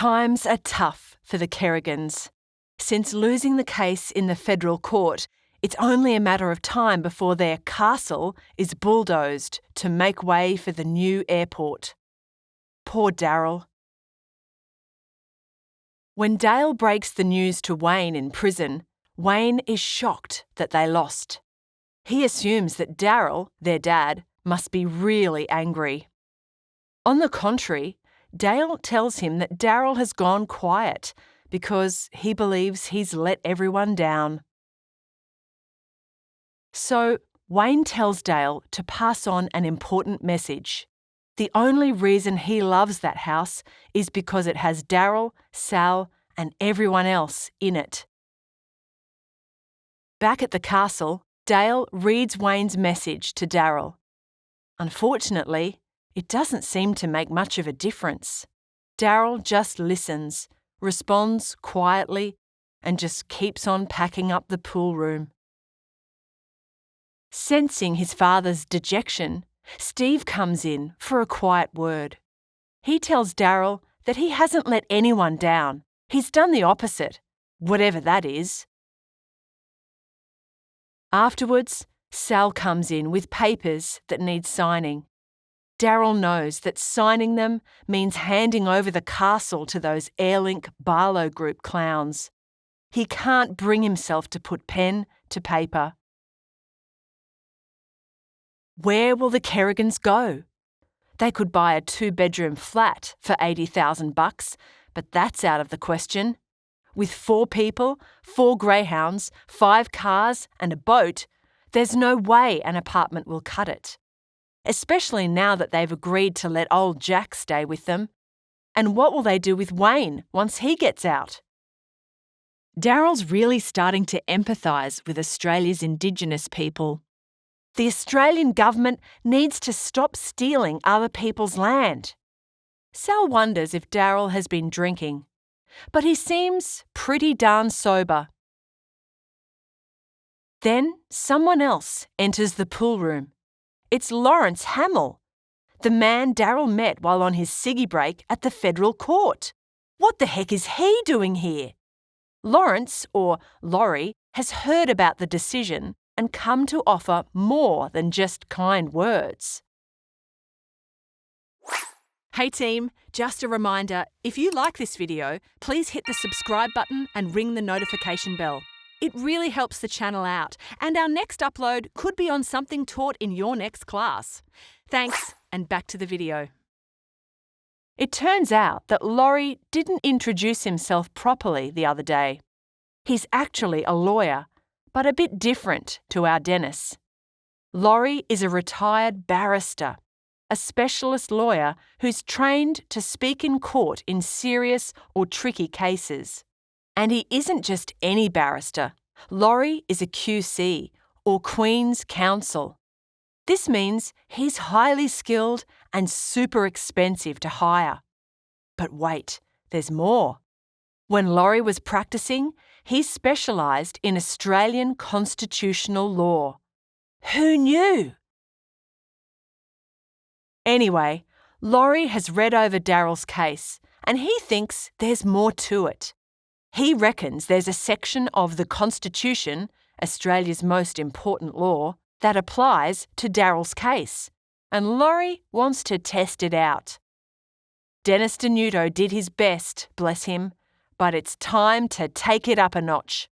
Times are tough for the Kerrigans. Since losing the case in the federal court, it's only a matter of time before their castle is bulldozed to make way for the new airport. Poor Daryl. When Dale breaks the news to Wayne in prison, Wayne is shocked that they lost. He assumes that Daryl, their dad, must be really angry. On the contrary, Dale tells him that Daryl has gone quiet because he believes he's let everyone down. So Wayne tells Dale to pass on an important message. The only reason he loves that house is because it has Daryl, Sal, and everyone else in it. Back at the castle, Dale reads Wayne's message to Daryl. Unfortunately, it doesn't seem to make much of a difference. Daryl just listens, responds quietly, and just keeps on packing up the pool room. Sensing his father's dejection, Steve comes in for a quiet word. He tells Daryl that he hasn't let anyone down. He's done the opposite, whatever that is. Afterwards, Sal comes in with papers that need signing. Daryl knows that signing them means handing over the castle to those Airlink Barlow Group clowns. He can't bring himself to put pen to paper. Where will the Kerrigans go? They could buy a 2-bedroom flat for $80,000, but that's out of the question. With 4 people, 4 greyhounds, 5 cars and a boat, there's no way an apartment will cut it. Especially now that they've agreed to let old Jack stay with them. And what will they do with Wayne once he gets out? Daryl's really starting to empathise with Australia's Indigenous people. The Australian government needs to stop stealing other people's land. Sal wonders if Daryl has been drinking, but he seems pretty darn sober. Then someone else enters the pool room. It's Lawrence Hamill, the man Daryl met while on his ciggy break at the federal court. What the heck is he doing here? Lawrence, or Laurie, has heard about the decision and come to offer more than just kind words. Hey team, just a reminder, if you like this video, please hit the subscribe button and ring the notification bell. It really helps the channel out, and our next upload could be on something taught in your next class. Thanks, and back to the video. It turns out that Laurie didn't introduce himself properly the other day. He's actually a lawyer, but a bit different to our Dennis. Laurie is a retired barrister, a specialist lawyer who's trained to speak in court in serious or tricky cases. And he isn't just any barrister. Laurie is a QC, or Queen's Counsel. This means he's highly skilled and super expensive to hire. But wait, there's more. When Laurie was practicing, he specialised in Australian constitutional law. Who knew? Anyway, Laurie has read over Daryl's case, and he thinks there's more to it. He reckons there's a section of the Constitution, Australia's most important law, that applies to Daryl's case, and Laurie wants to test it out. Dennis Denuto did his best, bless him, but it's time to take it up a notch.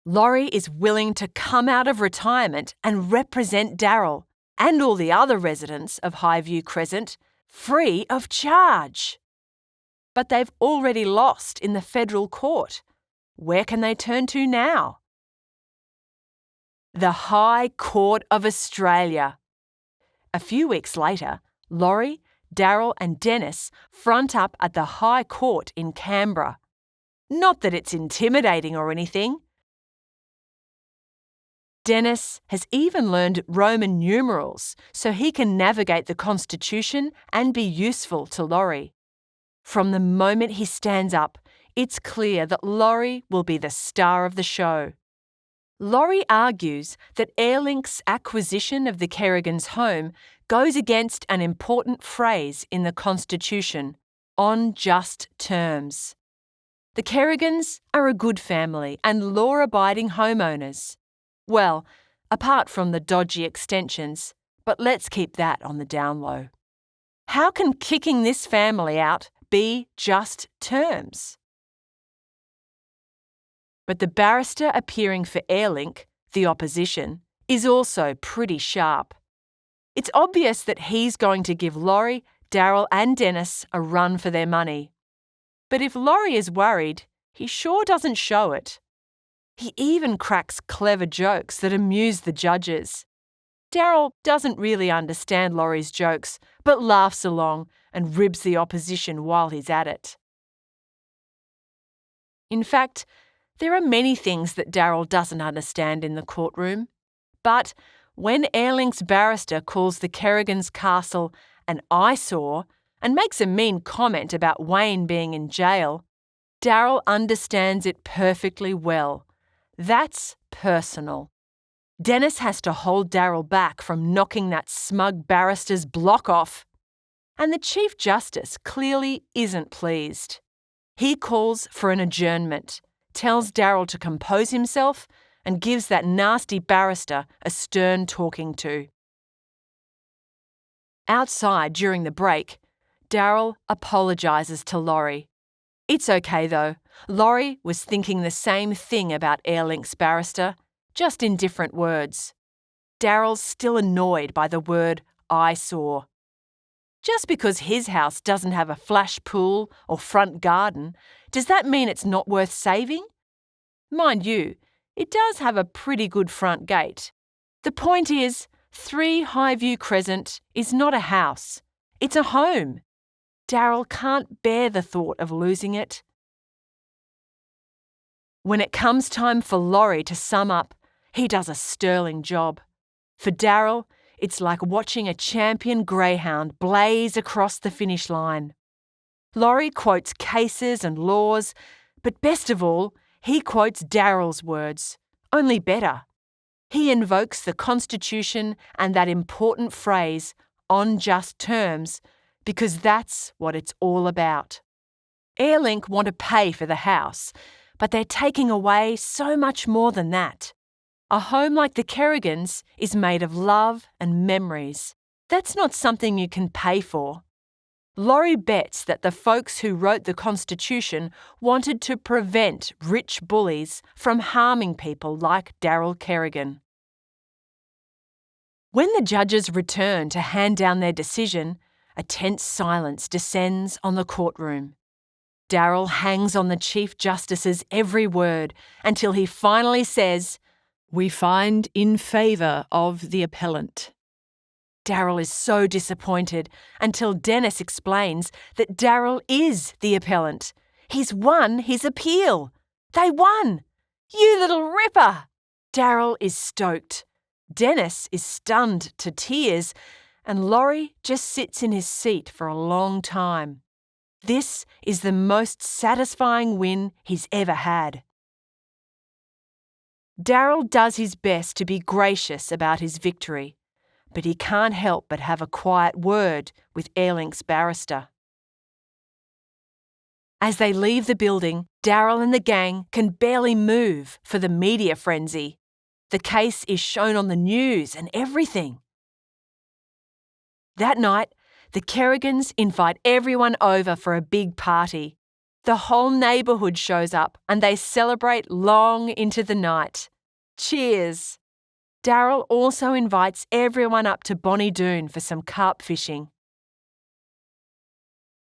Laurie is willing to come out of retirement and represent Daryl and all the other residents of Highview Crescent free of charge. But they've already lost in the federal court. Where can they turn to now? The High Court of Australia. A few weeks later, Laurie, Daryl and Dennis front up at the High Court in Canberra. Not that it's intimidating or anything. Dennis has even learned Roman numerals so he can navigate the Constitution and be useful to Laurie. From the moment he stands up, it's clear that Laurie will be the star of the show. Laurie argues that Airlink's acquisition of the Kerrigans' home goes against an important phrase in the Constitution, on just terms. The Kerrigans are a good family and law-abiding homeowners. Well, apart from the dodgy extensions, but let's keep that on the down low. How can kicking this family out be just terms? But the barrister appearing for Airlink, the opposition, is also pretty sharp. It's obvious that he's going to give Laurie, Daryl and Dennis a run for their money. But if Laurie is worried, he sure doesn't show it. He even cracks clever jokes that amuse the judges. Daryl doesn't really understand Laurie's jokes, but laughs along and ribs the opposition while he's at it. In fact, there are many things that Daryl doesn't understand in the courtroom. But when Airlink's barrister calls the Kerrigans' castle an eyesore and makes a mean comment about Wayne being in jail, Daryl understands it perfectly well. That's personal. Dennis has to hold Daryl back from knocking that smug barrister's block off. And the Chief Justice clearly isn't pleased. He calls for an adjournment, tells Daryl to compose himself, and gives that nasty barrister a stern talking to. Outside during the break, Daryl apologises to Laurie. It's okay though. Laurie was thinking the same thing about Airlink's barrister, just in different words. Daryl's still annoyed by the word eyesore. Just because his house doesn't have a flash pool or front garden, does that mean it's not worth saving? Mind you, it does have a pretty good front gate. The point is, 3 Highview Crescent is not a house. It's a home. Daryl can't bear the thought of losing it. When it comes time for Laurie to sum up, he does a sterling job. For Daryl, it's like watching a champion greyhound blaze across the finish line. Laurie quotes cases and laws, but best of all, he quotes Daryl's words, only better. He invokes the Constitution and that important phrase, on just terms, because that's what it's all about. Airlink want to pay for the house, but they're taking away so much more than that. A home like the Kerrigans is made of love and memories. That's not something you can pay for. Laurie bets that the folks who wrote the Constitution wanted to prevent rich bullies from harming people like Daryl Kerrigan. When the judges return to hand down their decision, a tense silence descends on the courtroom. Daryl hangs on the Chief Justice's every word until he finally says, "We find in favour of the appellant." Daryl is so disappointed until Dennis explains that Daryl is the appellant. He's won his appeal. They won! You little ripper! Daryl is stoked. Dennis is stunned to tears, and Laurie just sits in his seat for a long time. This is the most satisfying win he's ever had. Daryl does his best to be gracious about his victory, but he can't help but have a quiet word with Airlink's barrister. As they leave the building, Daryl and the gang can barely move for the media frenzy. The case is shown on the news and everything. That night, the Kerrigans invite everyone over for a big party. The whole neighbourhood shows up and they celebrate long into the night. Cheers! Daryl also invites everyone up to Bonnie Doon for some carp fishing.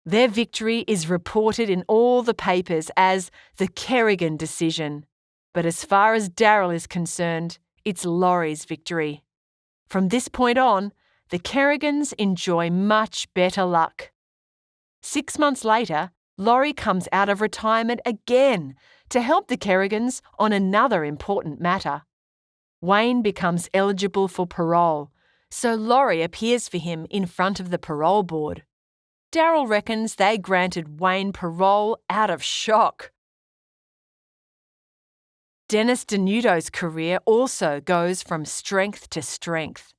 Their victory is reported in all the papers as the Kerrigan decision. But as far as Daryl is concerned, it's Laurie's victory. From this point on, the Kerrigans enjoy much better luck. 6 months later, Laurie comes out of retirement again to help the Kerrigans on another important matter. Wayne becomes eligible for parole, so Laurie appears for him in front of the parole board. Daryl reckons they granted Wayne parole out of shock. Dennis Denuto's career also goes from strength to strength.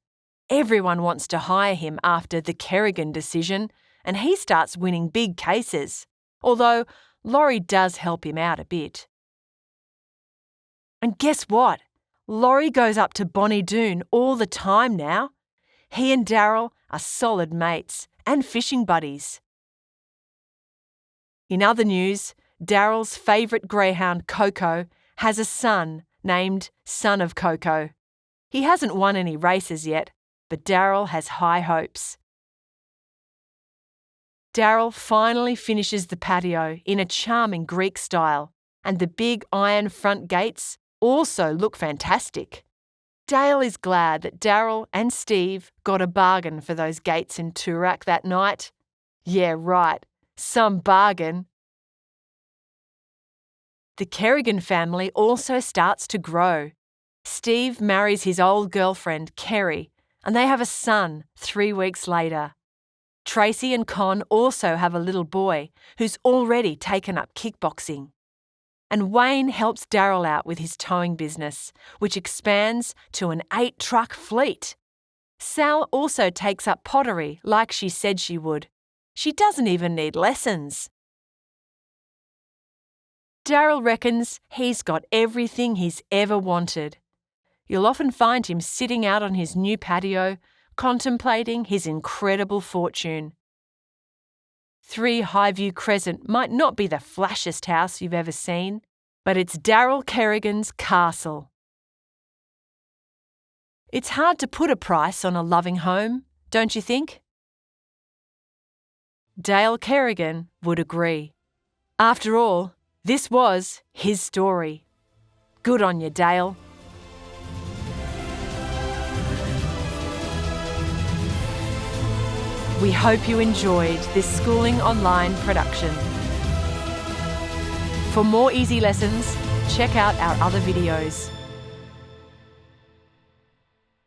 Everyone wants to hire him after the Kerrigan decision, and he starts winning big cases, although Laurie does help him out a bit. And guess what? Laurie goes up to Bonnie Doon all the time now. He and Daryl are solid mates and fishing buddies. In other news, Daryl's favourite greyhound, Coco, has a son named Son of Coco. He hasn't won any races yet, but Daryl has high hopes. Daryl finally finishes the patio in a charming Greek style, and the big iron front gates also look fantastic. Dale is glad that Daryl and Steve got a bargain for those gates in Toorak that night. Yeah, right, some bargain. The Kerrigan family also starts to grow. Steve marries his old girlfriend, Kerry, and they have a son 3 weeks later. Tracy and Con also have a little boy who's already taken up kickboxing. And Wayne helps Daryl out with his towing business, which expands to an 8-truck fleet. Sal also takes up pottery like she said she would. She doesn't even need lessons. Daryl reckons he's got everything he's ever wanted. You'll often find him sitting out on his new patio, contemplating his incredible fortune. 3 Highview Crescent might not be the flashiest house you've ever seen, but it's Daryl Kerrigan's castle. It's hard to put a price on a loving home, don't you think? Dale Kerrigan would agree. After all, this was his story. Good on you, Dale. We hope you enjoyed this Schooling Online production. For more easy lessons, check out our other videos.